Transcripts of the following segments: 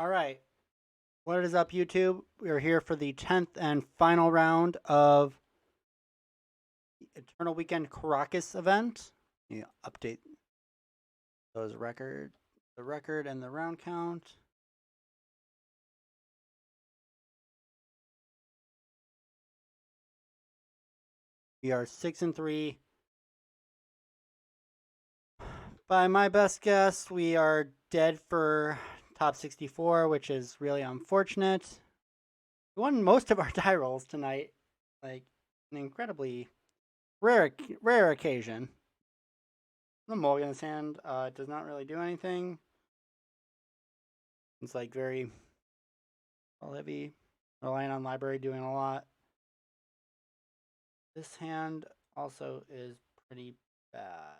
All right. What is up, YouTube? We are here for the 10th and final round of the Eternal Weekend Karakas event. You update those the record and the round count. We are 6-3. By my best guess, we are dead for top 64, which is really unfortunate. We won most of our die rolls tonight, like an incredibly rare occasion. The mulligan's hand does not really do anything. It's like very heavy, relying on library, doing a lot. This hand also is pretty bad.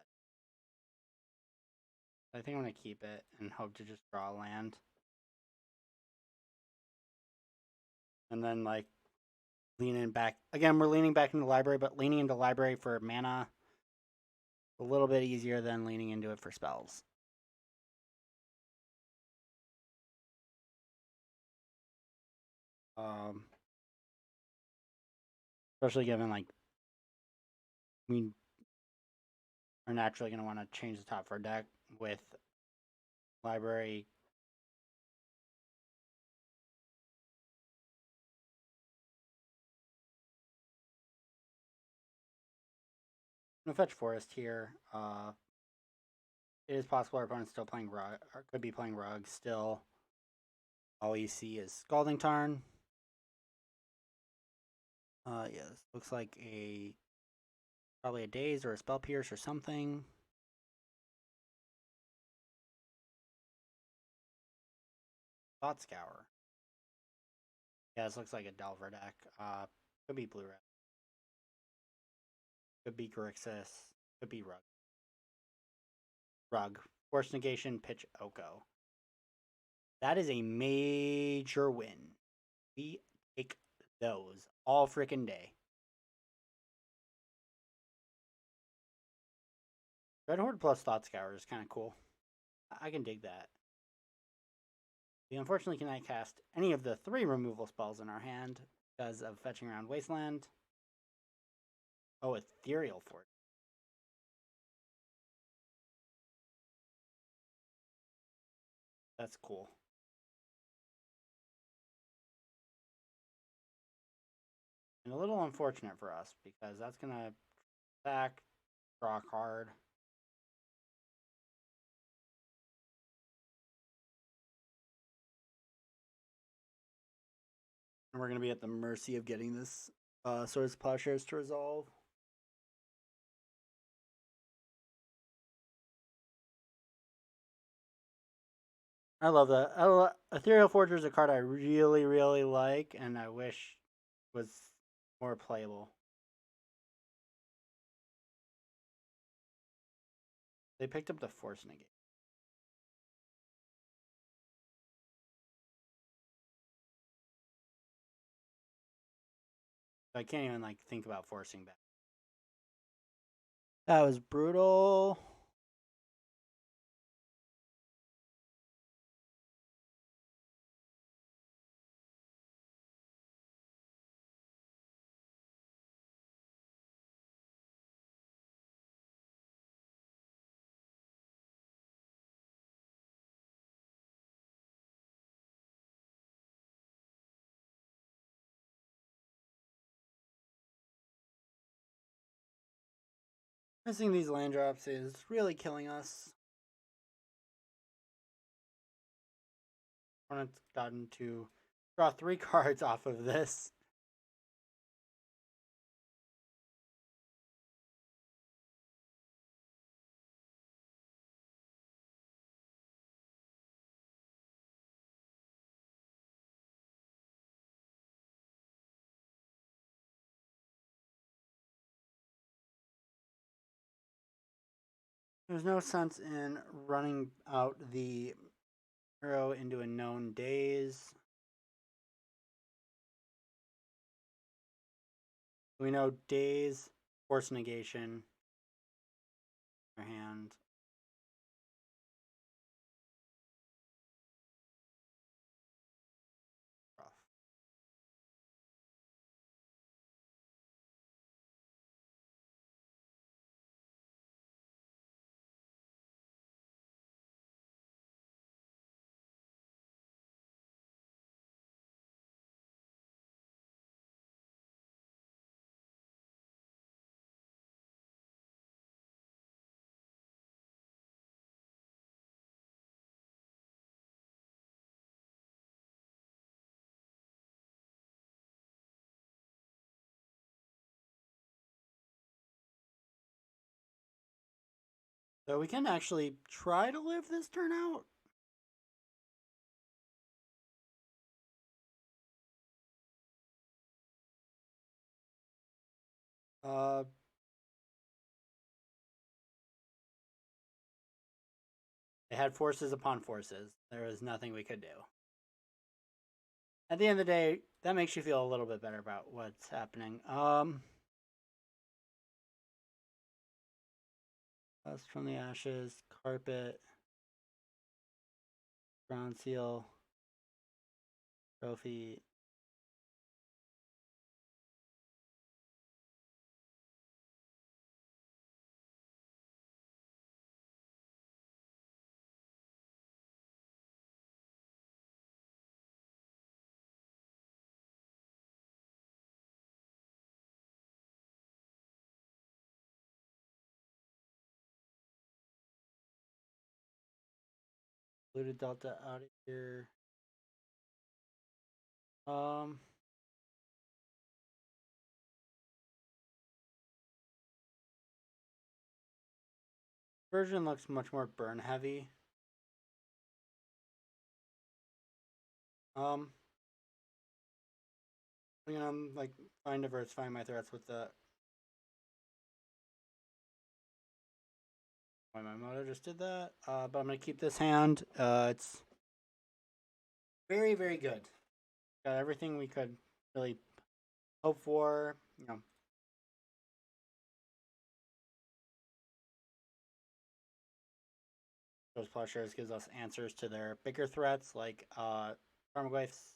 I think I'm going to keep it and hope to just draw a land. And then, like, lean in back. Again, we're leaning back into the library, but leaning into library for mana a little bit easier than leaning into it for spells. Especially given, like, we are naturally going to want to change the top of our deck with library. I'm going to fetch Forest here. It is possible our opponent's still playing Rug, or could be playing Rug still. All you see is Scalding Tarn. Yeah, this looks like probably a Daze or a Spell Pierce or something. Thought Scour. Yeah, this looks like a Delver deck. Could be Blue Red. Could be Grixis. Could be Rug. Force Negation, pitch Oko. That is a major win. We take those all freaking day. Red Horde plus Thought Scour is kind of cool. I can dig that. We unfortunately cannot cast any of the 3 removal spells in our hand because of fetching around Wasteland. Oh, Ethereal Force. That's cool. And a little unfortunate for us because that's going to attack, draw a card. And we're going to be at the mercy of getting this Swords Plowshares to resolve. I love that. Ethereal Forger is a card I really, really like, and I wish was more playable. They picked up the Force Negate. I can't even like think about forcing back. That was brutal. Missing these land drops is really killing us. Opponent's gotten to draw 3 cards off of this. There's no sense in running out the arrow into a known daze. We know daze, force negation, our hand. So we can actually try to live this turn out. Uh, they had forces upon forces. There was nothing we could do. At the end of the day, that makes you feel a little bit better about what's happening. Dust from the ashes, carpet, ground seal, trophy. Looted Delta out of here. Um, version looks much more burn heavy. Um, I'm gonna like try and diversify my threats with the. Why my moto just did that. But I'm gonna keep this hand. It's very very good. Got everything we could really hope for. You know, those plowshares gives us answers to their bigger threats like Tarmogoyfs,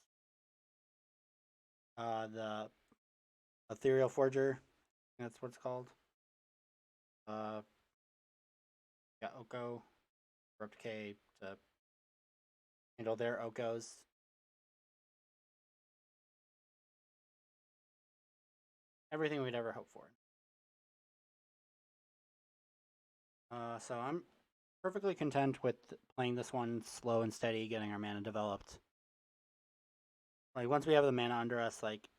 the Ethereal Forger. That's what it's called. Uh, got Oko, Corrupt K to handle their Okos. Everything we'd ever hope for. So I'm perfectly content with playing this one slow and steady, getting our mana developed. Like once we have the mana under us, like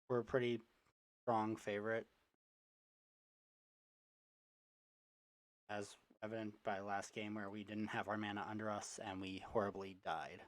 we're a pretty strong favorite, as evident by last game where we didn't have our mana under us and we horribly died.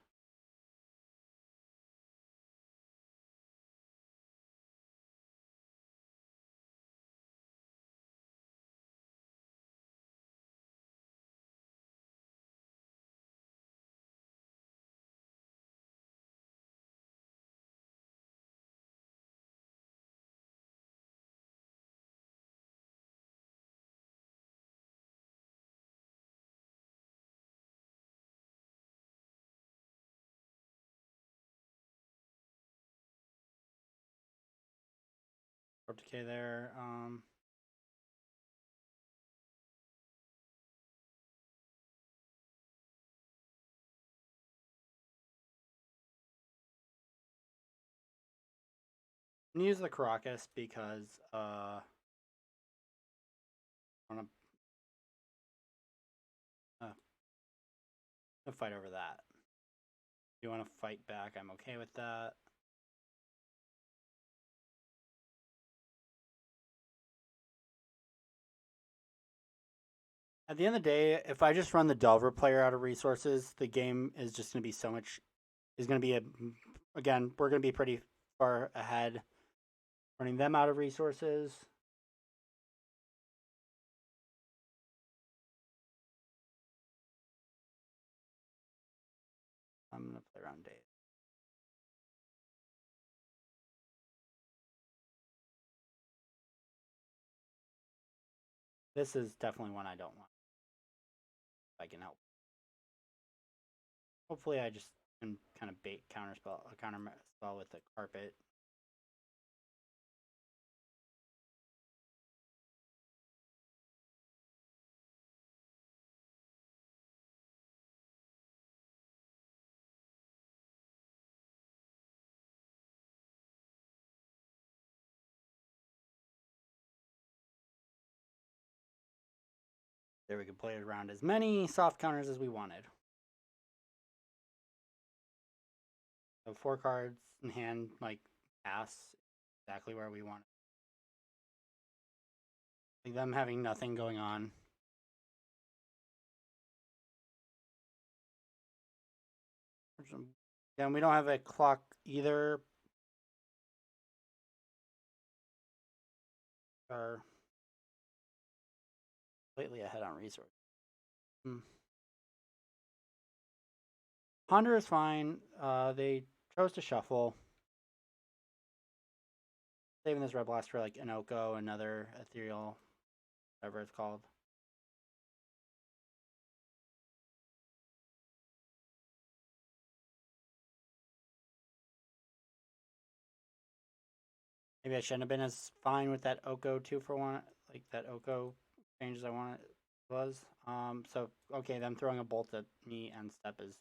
Corrupt K there. I'm gonna use the Karakas because I want to fight over that. If you want to fight back, I'm okay with that. At the end of the day, if I just run the Delver player out of resources, the game is just going to be so much. Is going to be again, we're going to be pretty far ahead. Running them out of resources. I'm going to play around Dave. This is definitely one I don't want. If I can help. Hopefully, I just can kind of bait counter spell with the carpet. There we could play around as many soft counters as we wanted. So 4 cards in hand, like pass exactly where we want. Like them having nothing going on. And we don't have a clock either. Are slightly ahead on resource. Ponder is fine. They chose to shuffle. Saving this red blast for like an Oko, another ethereal, whatever it's called. Maybe I shouldn't have been as fine with that Oko 2-for-1, like that Oko change as I wanted was. So okay, them throwing a bolt at me and step is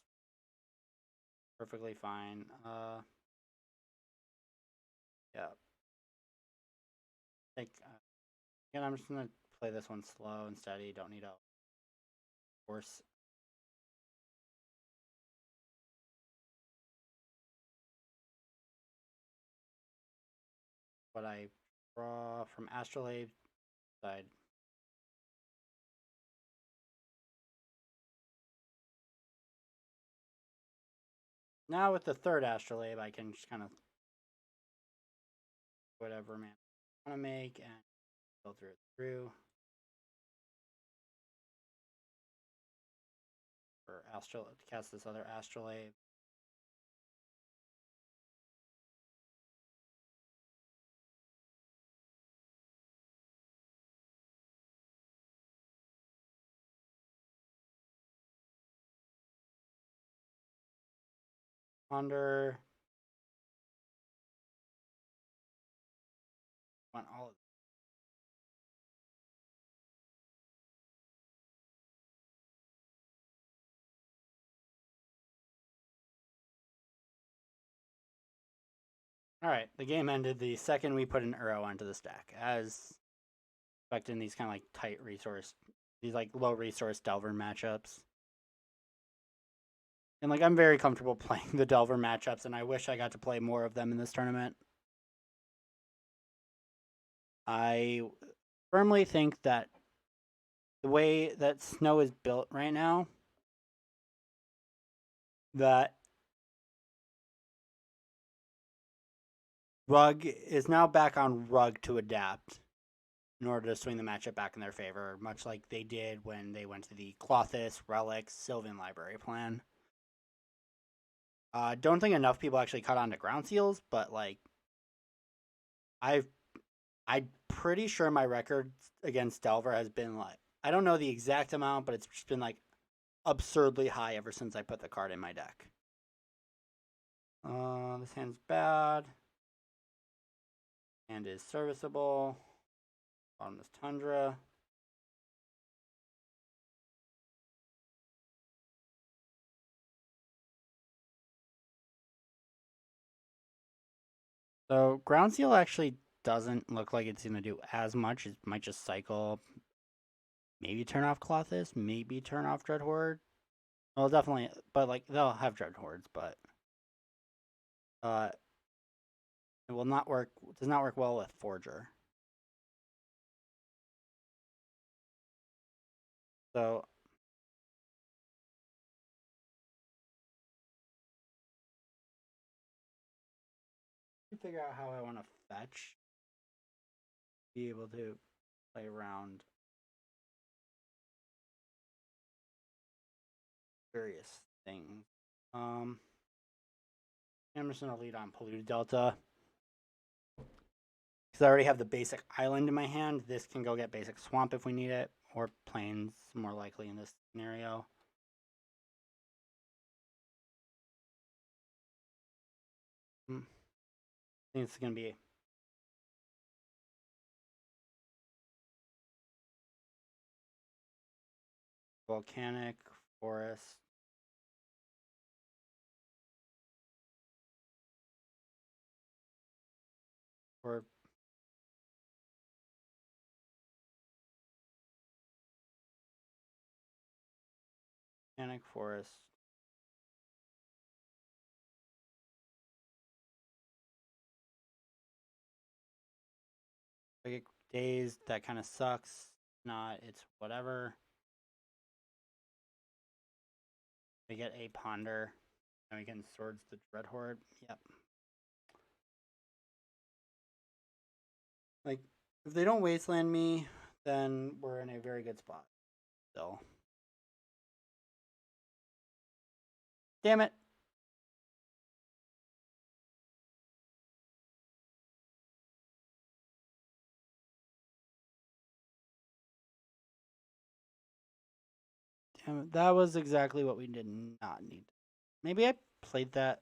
perfectly fine. Yeah. Like again, I'm just gonna play this one slow and steady. Don't need a force. What I draw from Astrolabe side. Now with the third Astrolabe, I can just kind of whatever man I want to make and filter it through. For Astral to cast this other Astrolabe. Ponder. Want all of All right, the game ended the second we put an Uro onto the stack, as expected in these kind of like tight resource, these like low resource Delver matchups. And like I'm very comfortable playing the Delver matchups, and I wish I got to play more of them in this tournament. I firmly think that the way that Snow is built right now, that Rug is now back on Rug to adapt in order to swing the matchup back in their favor, much like they did when they went to the Clothis, Relics, Sylvan Library plan. Don't think enough people actually caught on to ground seals, but like I'm pretty sure my record against Delver has been like I don't know the exact amount, but it's just been like absurdly high ever since I put the card in my deck. This hand's bad. Hand is serviceable. Bottomless Tundra. So ground seal actually doesn't look like it's gonna do as much. It might just cycle. Maybe turn off Clothis. Maybe turn off Dread Horde. Well, definitely, but like they'll have Dread Hordes, but it will not work. Does not work well with Forger. So figure out how I want to fetch. Be able to play around various things. I'm just gonna lead on Polluted Delta. Because I already have the basic island in my hand. This can go get basic swamp if we need it, or plains more likely in this scenario. I think it's gonna be volcanic forest. Or volcanic forest. I get dazed, that kind of sucks. Not, it's whatever. I get a ponder. Now we can swords the Dread Horde. Yep. Like, if they don't wasteland me, then we're in a very good spot. So, damn it. Damn it. That was exactly what we did not need. Maybe I played that.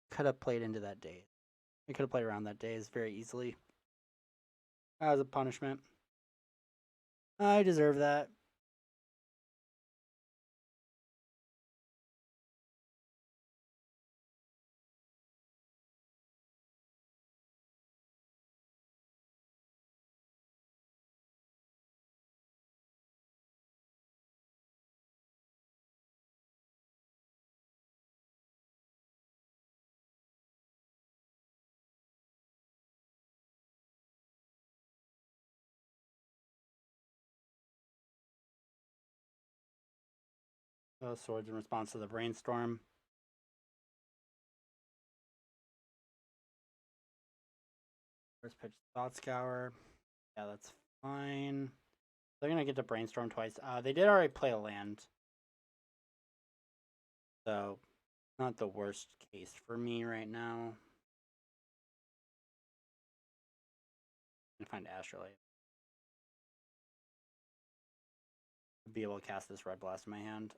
Could have played into that day. I could have played around that days very easily. As a punishment. I deserve that. Swords in response to the brainstorm. First pitch Thought Scour. Yeah, that's fine. They're gonna get to brainstorm twice. They did already play a land, so not the worst case for me right now. I'm gonna find Astrolabe. Be able to cast this Red Blast in my hand.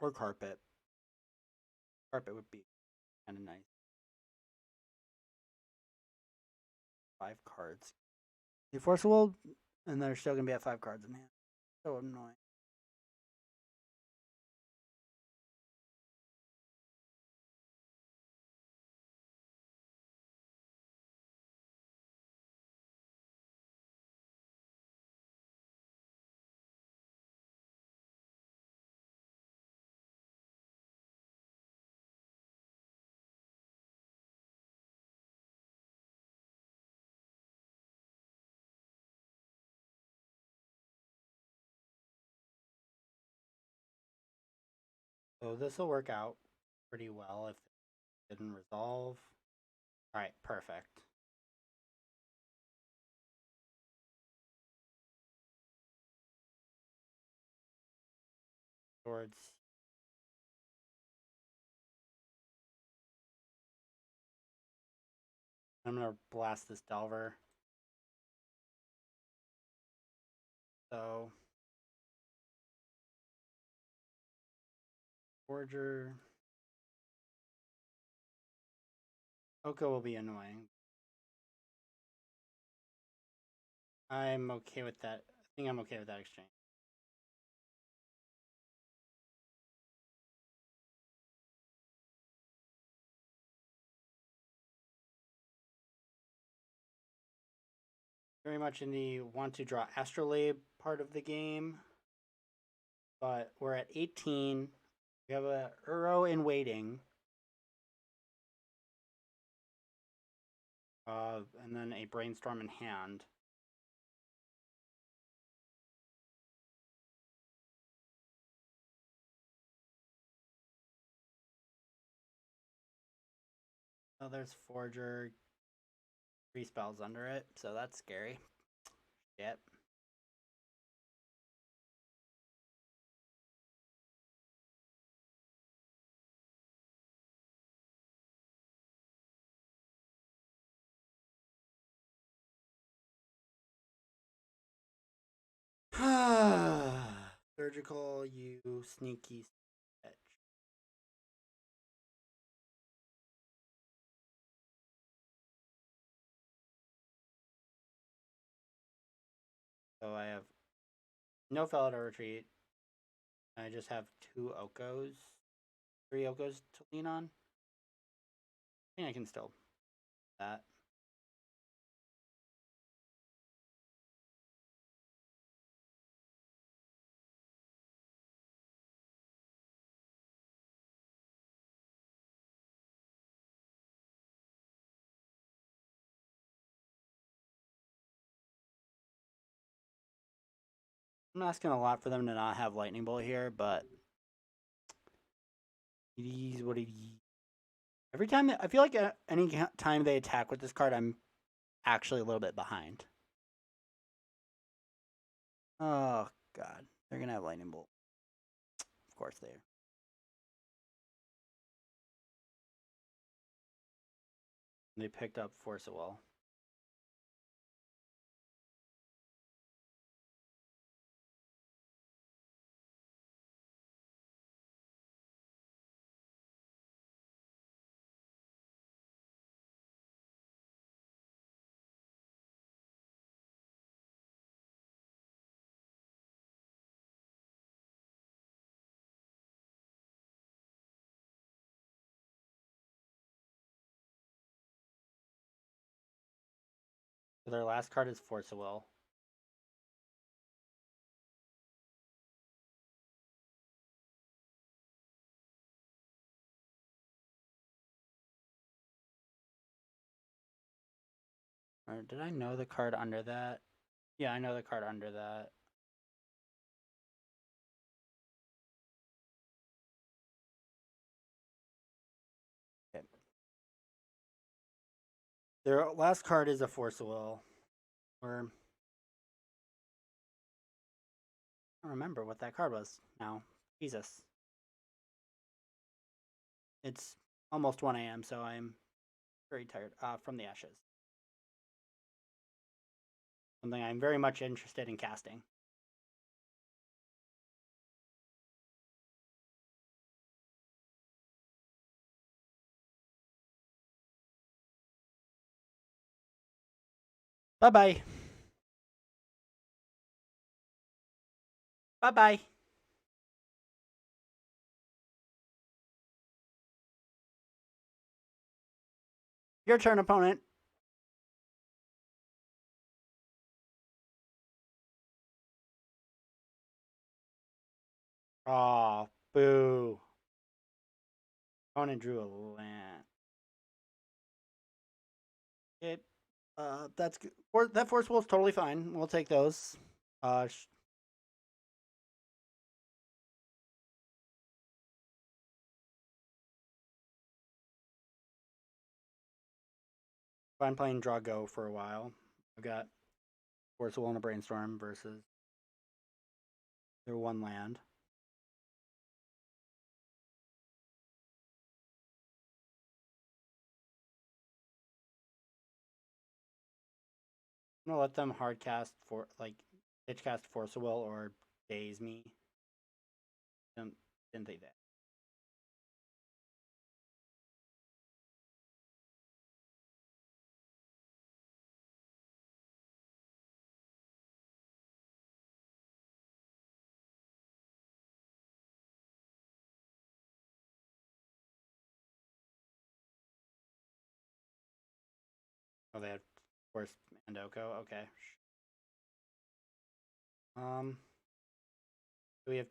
Or Carpet. Carpet would be kind of nice. 5 cards. You force a will, and they're still gonna be at 5 cards in hand. So annoying. So this will work out pretty well if it didn't resolve. Alright, perfect. Swords. I'm gonna blast this Delver. So Forger. Oko will be annoying. I'm okay with that. I think I'm okay with that exchange. Very much in the want to draw Astrolabe part of the game. But we're at 18. We have a Uro in waiting. And then a Brainstorm in hand. Oh, there's Forger. 3 spells under it, so that's scary. Yep. Surgical, you sneaky bitch. So I have no Felidar Retreat. I just have 2 Okos. 3 Okos to lean on. I think I can still that. I'm asking a lot for them to not have Lightning Bolt here, but It is what it is. Every time I feel like any time they attack with this card, I'm actually a little bit behind. Oh god, they're gonna have lightning bolt. Of course they are. They picked up Force of Will. So their last card is Force of Will. Or did I know the card under that? Yeah, I know the card under that. Okay. Their last card is a Force of Will. Or I don't remember what that card was now. Jesus. It's almost 1 a.m., so I'm very tired from the Ashes. Something I'm very much interested in casting. Bye bye. Bye bye. Your turn, opponent. Aw, boo. Opponent drew a land. It, that's good. That Force Will is totally fine. We'll take those. If I'm playing Draw Go for a while, I've got Force Will and a Brainstorm versus their one land. I'm gonna let them hard cast for pitch cast Force Will or daze me. Didn't think that. Oh, they had Force and Oko. Okay. Do we have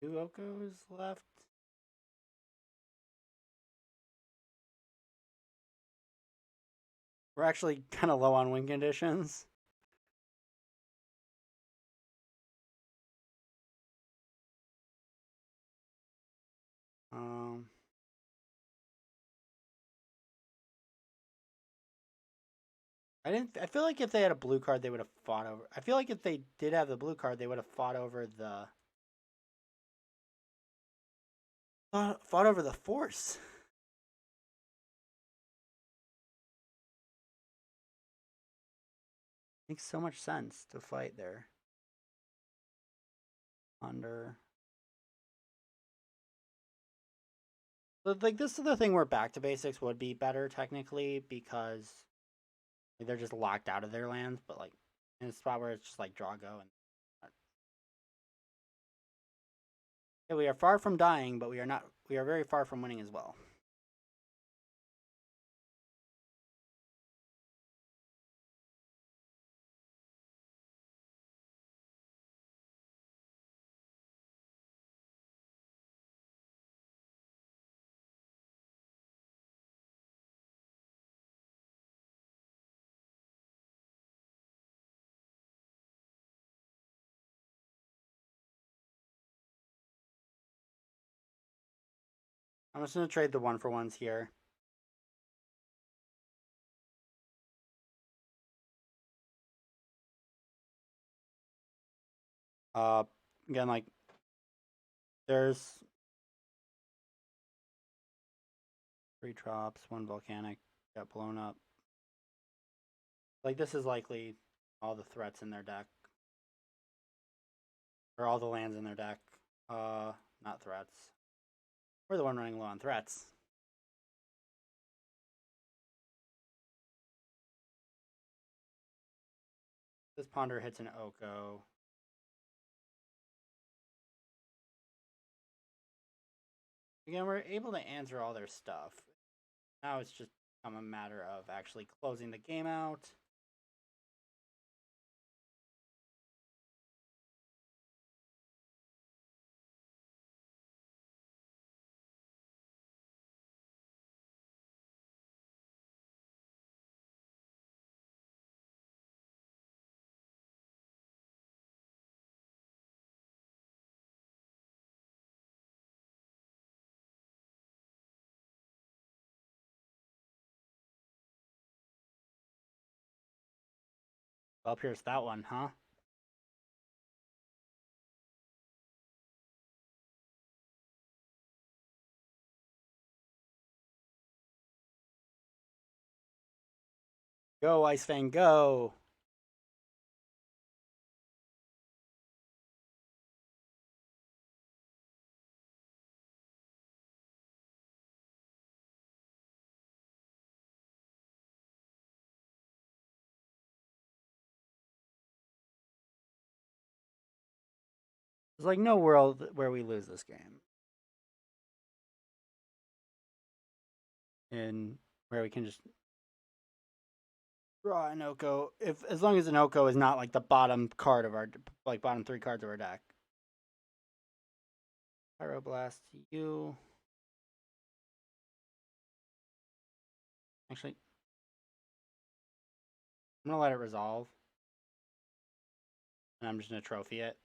2 Okos left? We're actually kind of low on win conditions. Um, I feel like if they had a blue card, they would have fought over. I feel like if they did have the blue card, they would have fought over the. Fought over the Force. Makes so much sense to fight there. Under. But like this is the thing where back to basics would be better technically because they're just locked out of their lands, but like in a spot where it's just like draw go and yeah, we are far from dying, but we are not. We are very far from winning as well. I'm just gonna trade the 1-for-1s here. Uh, Again, like there's 3 drops, 1 volcanic got blown up. Like this is likely all the threats in their deck, or all the lands in their deck. Not threats. We're the one running low on threats. This Ponder hits an Oko. Again, we're able to answer all their stuff. Now it's just become a matter of actually closing the game out. Well, pierce that one, huh? Go, Ice Fang, go! There's like no world where we lose this game. And where we can just draw an Oko, if as long as an Oko is not like the bottom card of our, like bottom 3 cards of our deck. Pyroblast to you. Actually, I'm gonna let it resolve. And I'm just gonna trophy it.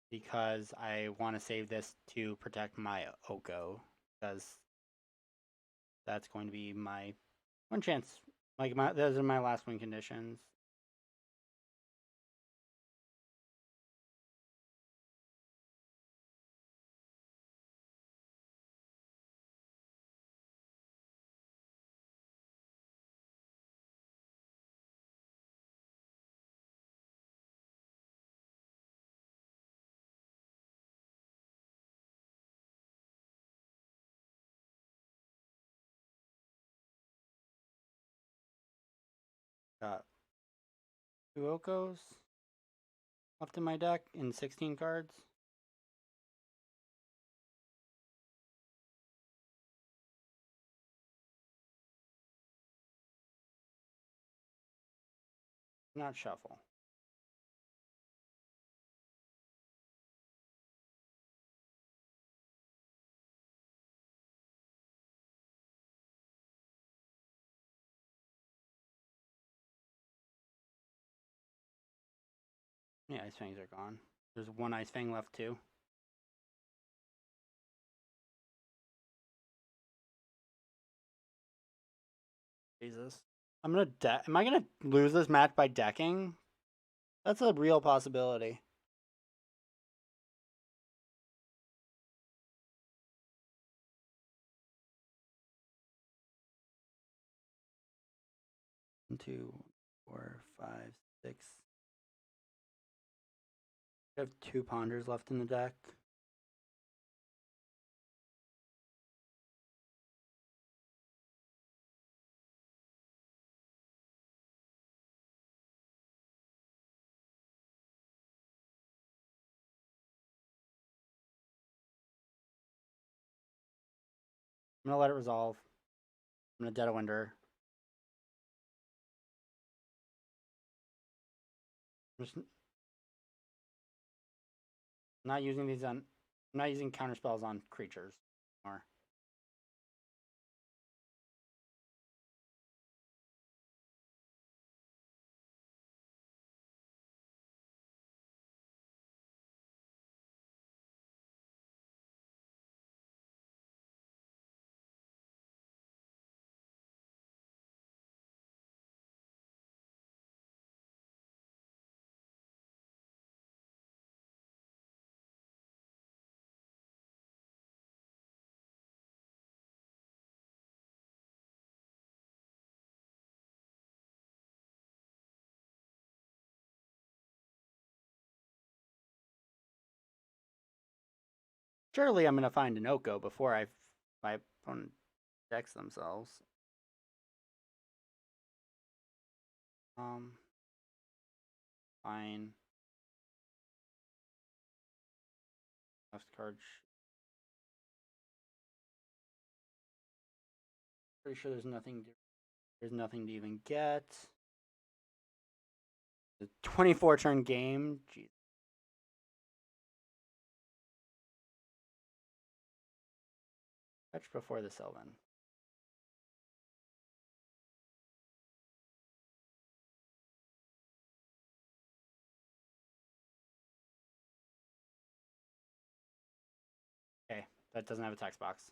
Because I want to save this to protect my Oko. Because that's going to be my one chance. Like those are my last win conditions. Got 2 Okos left in my deck in 16 cards. Not shuffle. Yeah, Ice Fangs are gone. There's 1 Ice Fang left too. Jesus. I'm gonna am I gonna lose this match by decking? That's a real possibility. One, 2, 4, 5, 6. I have 2 Ponders left in the deck. I'm gonna let it resolve. I'm gonna Dead of Winter. I'm just not using these on. I'm not using counter spells on creatures anymore. Surely I'm going to find an Oko before my opponent decks themselves. Fine. Left card. Pretty sure there's nothing. There's nothing to even get. The 24 turn game. Jeez. Fetch before the Sylvan. Okay, that doesn't have a text box.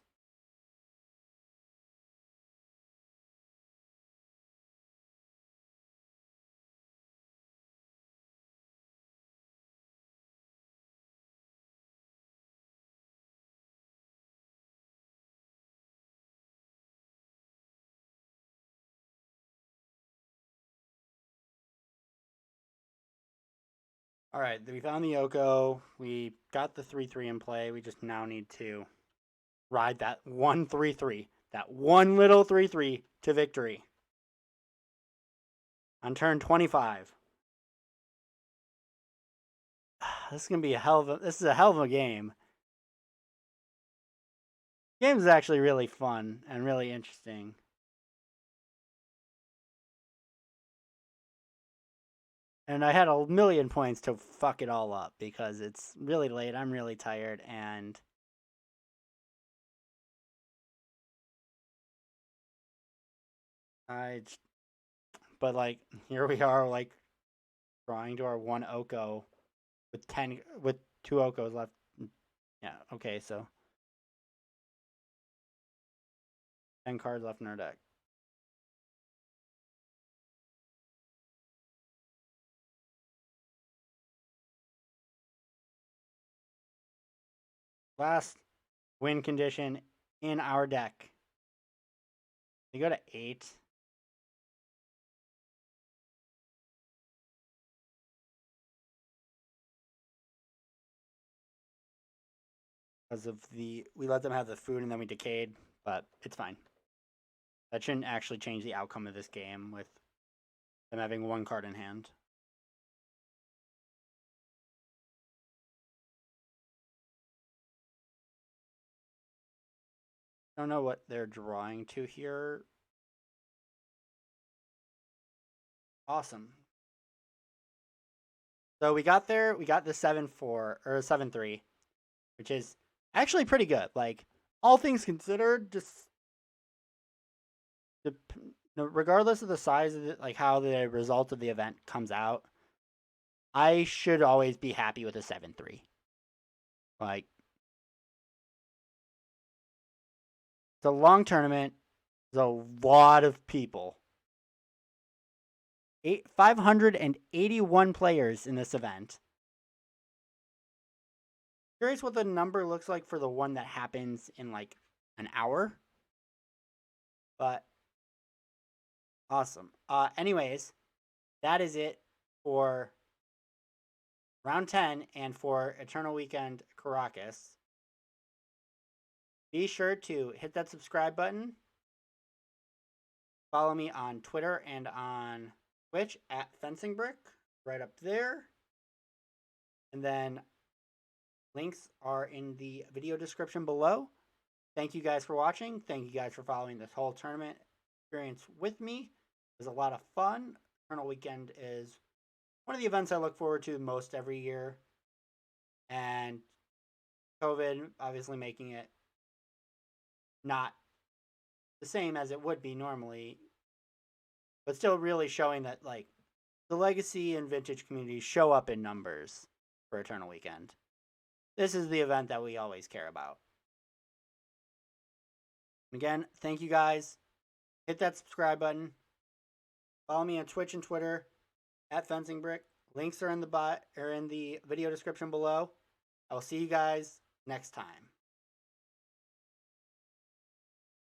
All right, we found the Oko. We got the 3/3 in play. We just now need to ride that 1/3/3, that one little 3/3 to victory. On turn 25. This is gonna be this is a hell of a game. The game is actually really fun and really interesting. And I had a million points to fuck it all up because it's really late. I'm really tired and but like here we are, like drawing to our one Oko with 2 Okos left. Yeah, okay, so 10 cards left in our deck. Last win condition in our deck. We go to 8. Because of we let them have the food and then we decayed, but it's fine. That shouldn't actually change the outcome of this game with them having 1 card in hand. I don't know what they're drawing to here. Awesome. So we got there. We got the 7-4 or 7-3, which is actually pretty good. Like all things considered, just regardless of the size of it, like how the result of the event comes out, I should always be happy with a 7-3. Like it's a long tournament. There's a lot of people. 581 players in this event. Curious what the number looks like for the one that happens in like an hour. But awesome. Anyways, that is it for round 10 and for Eternal Weekend Karakas. Be sure to hit that subscribe button. Follow me on Twitter and on Twitch at Fencing Brick, right up there. And then links are in the video description below. Thank you guys for watching. Thank you guys for following this whole tournament experience with me. It was a lot of fun. Eternal Weekend is one of the events I look forward to most every year. And COVID obviously making it not the same as it would be normally, but still really showing that like the legacy and vintage communities show up in numbers for Eternal Weekend. This is the event that we always care about. Again, thank you guys. Hit that subscribe button. Follow me on Twitch and Twitter at Fencing Brick. Links are in the video description below. I will see you guys next time.